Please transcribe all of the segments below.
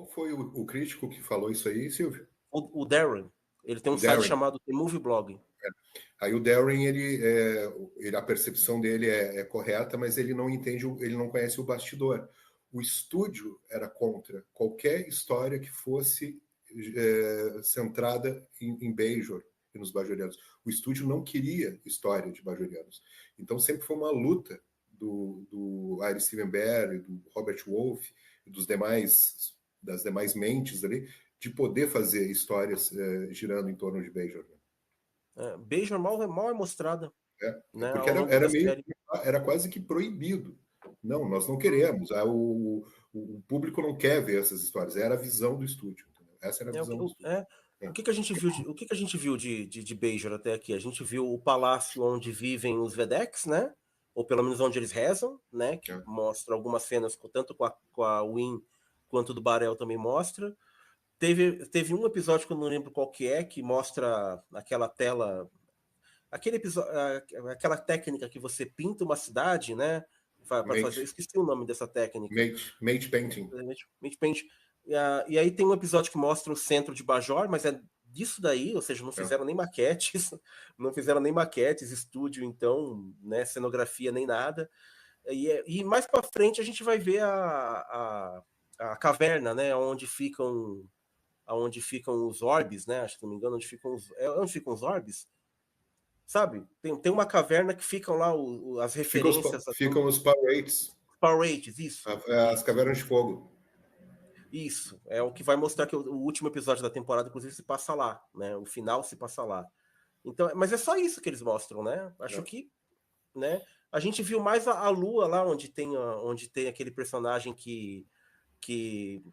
qual foi o crítico que falou isso aí, Silvio? O Darren. Ele tem um site chamado The Movie Blog. Aí o Darren, a percepção dele é correta, mas ele não entende, ele não conhece o bastidor. O estúdio era contra qualquer história que fosse centrada em Bajor e nos bajorianos. O estúdio não queria história de bajorianos. Então sempre foi uma luta do Ira Steven Behr, do Robert Wolfe e das demais mentes ali, de poder fazer histórias girando em torno de Bajor. Bajor mal é mostrada. Né, porque era quase que proibido. Não, nós não queremos. O público não quer ver essas histórias. Era a visão do estúdio. Entendeu? Essa era a visão do estúdio. O que a gente viu de Bajor até aqui? A gente viu o palácio onde vivem os Vedex, né? Ou pelo menos onde eles rezam, né? Que mostra algumas cenas, tanto com a Win quanto do Barel também mostra. Teve um episódio que eu não lembro qual que mostra aquela tela, aquele episódio, aquela técnica que você pinta uma cidade, né? Para fazer, eu esqueci o nome dessa técnica. Mage painting. Mage painting. E aí tem um episódio que mostra o centro de Bajor, mas é disso daí, ou seja, não fizeram nem maquetes, estúdio, então, né, cenografia nem nada. E mais para frente a gente vai ver a caverna, né, onde ficam os orbes, né? Acho que não me engano, onde ficam os orbes. Sabe? Tem uma caverna que ficam lá as referências. Ficam os Power-Rates. Power-Rates, isso. As cavernas de fogo. Isso. É o que vai mostrar que o último episódio da temporada, inclusive, se passa lá, né? O final se passa lá. Então, mas é só isso que eles mostram, né? Acho que, né? A gente viu mais a Lua lá, onde tem aquele personagem que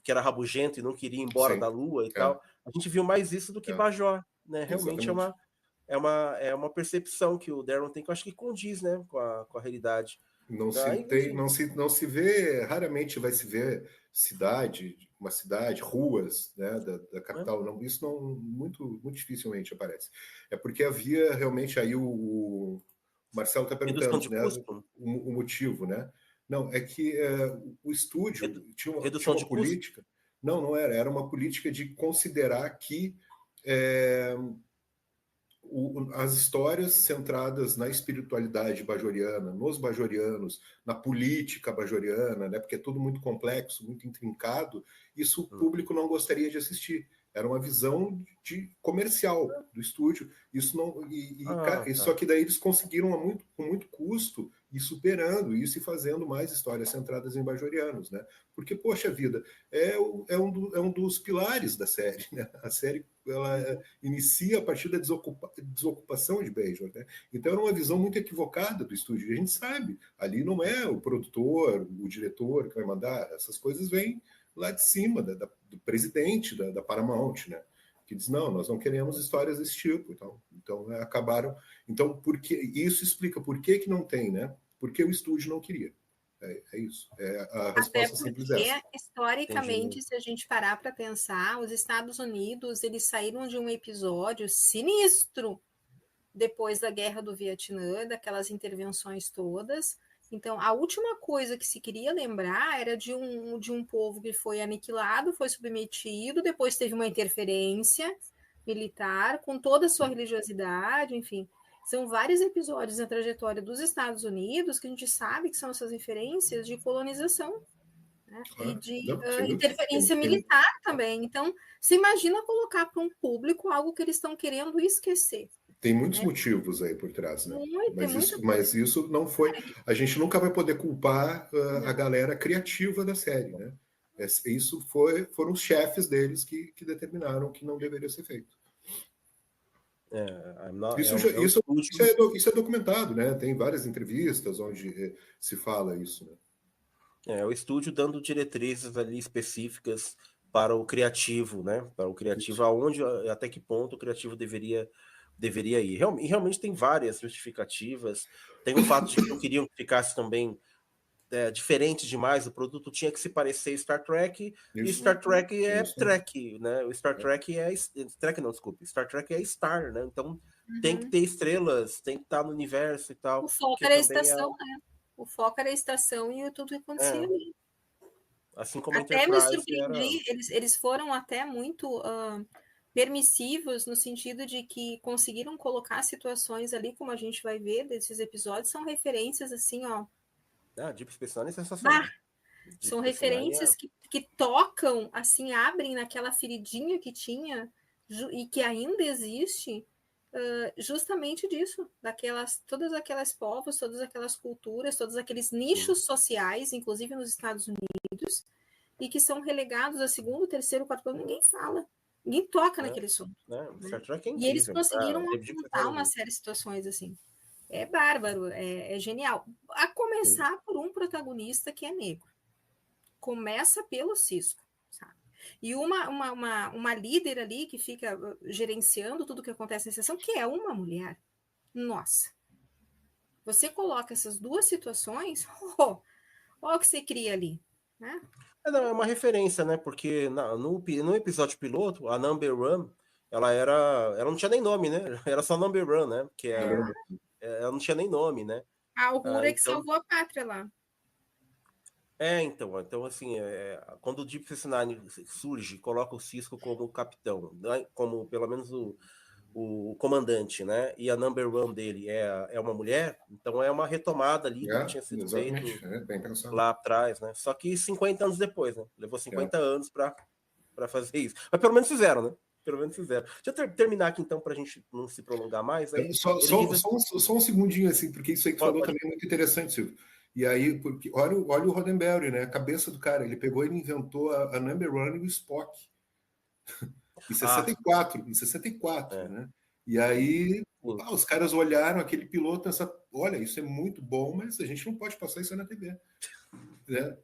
era rabugento e não queria ir embora da Lua e tal. A gente viu mais isso do que Bajor, né? Realmente é uma percepção que o Darren tem que eu acho que condiz, né, com a realidade. Não se vê, raramente vai se ver uma cidade, ruas, né, da capital. Não, isso não muito dificilmente aparece. É porque havia realmente aí o Marcelo está perguntando, né, o motivo, né? Não, é que o estúdio tinha uma política. Não era uma política de considerar que as histórias centradas na espiritualidade bajoriana, nos bajorianos, na política bajoriana, né, porque é tudo muito complexo, muito intrincado, isso o público não gostaria de assistir. Era uma visão de comercial do estúdio. Isso não só que daí eles conseguiram com muito custo ir superando isso e fazendo mais histórias centradas em bajorianos, né? Porque, poxa vida, é um dos pilares da série, né? A série ela inicia a partir da desocupação de Bajor, né? Então era uma visão muito equivocada do estúdio. A gente sabe, ali não é o produtor, o diretor que vai mandar, essas coisas vêm lá de cima do presidente da Paramount, né? Que diz, não, nós não queremos histórias desse tipo. Então acabaram. Então, isso explica por que não tem, né? Porque o estúdio não queria. É isso. A resposta simples é essa. Historicamente, entendi. Se a gente parar para pensar, os Estados Unidos eles saíram de um episódio sinistro depois da Guerra do Vietnã, daquelas intervenções todas. Então, a última coisa que se queria lembrar era de um povo que foi aniquilado, foi submetido, depois teve uma interferência militar, com toda a sua religiosidade, enfim. São vários episódios na trajetória dos Estados Unidos que a gente sabe que são essas referências de colonização, né? E de interferência militar também. Então, você imagina colocar para um público algo que eles estão querendo esquecer. Tem muitos motivos aí por trás, né? Mas isso não foi. A gente nunca vai poder culpar a galera criativa da série, né? Isso foram os chefes deles que determinaram que não deveria ser feito. Isso é documentado, né? Tem várias entrevistas onde se fala isso, né? O estúdio dando diretrizes ali específicas para o criativo, né? Para o criativo, até que ponto o criativo deveria ir. Realmente tem várias justificativas. Tem o fato de que não queriam que ficasse também diferente demais. O produto tinha que se parecer Star Trek. E Star Trek é Trek, né? O Star Trek Star Trek é Star, né? Então tem que ter estrelas, tem que estar no universo e tal. O foco era a estação, né? O foco era a estação e tudo que acontecia ali. Assim como a Até me Enterprise surpreendi, era... eles foram até muito permissivos no sentido de que conseguiram colocar situações ali, como a gente vai ver desses episódios, são referências assim, ó. Deep Space Nine é sensacional. São referências que tocam, assim, abrem naquela feridinha que tinha e que ainda existe, justamente disso, todas aquelas povos, todas aquelas culturas, todos aqueles nichos sociais, inclusive nos Estados Unidos, e que são relegados a segundo, terceiro, quarto plano, ninguém fala, ninguém toca naquele assunto. Né? Star Trek é e eles incrível. conseguiram apontar uma série de situações assim. É bárbaro, é genial. A começar por um protagonista que é negro. Começa pelo Sisko, sabe? E uma líder ali que fica gerenciando tudo que acontece na sessão, que é uma mulher. Nossa. Você coloca essas duas situações, ó o que você cria ali, né? Não, é uma referência, né? Porque no episódio piloto, a Number One, ela não tinha nem nome, né? Era só Number One, né? Que ela não tinha nem nome, né? A Uhura que salvou a pátria lá. Então assim, quando o Deep Space Nine surge, coloca o Sisko como capitão, né? Como pelo menos o comandante, né? E a Number One dele é uma mulher, então é uma retomada ali do que tinha sido feito bem pensado. Lá atrás, né? Só que 50 anos depois, né? Levou 50 anos para fazer isso. Mas pelo menos fizeram, né? Pelo menos fizeram. Deixa eu terminar aqui então, para a gente não se prolongar mais. Aí, só um segundinho, assim, porque isso aí que tu falou também é muito interessante, Silvio. E aí, porque olha o Roddenberry, né? A cabeça do cara. Ele pegou e inventou a Number One e o Spock. Em 64, né? E aí os caras olharam aquele piloto e pensaram, olha, isso é muito bom, mas a gente não pode passar isso na TV. Né?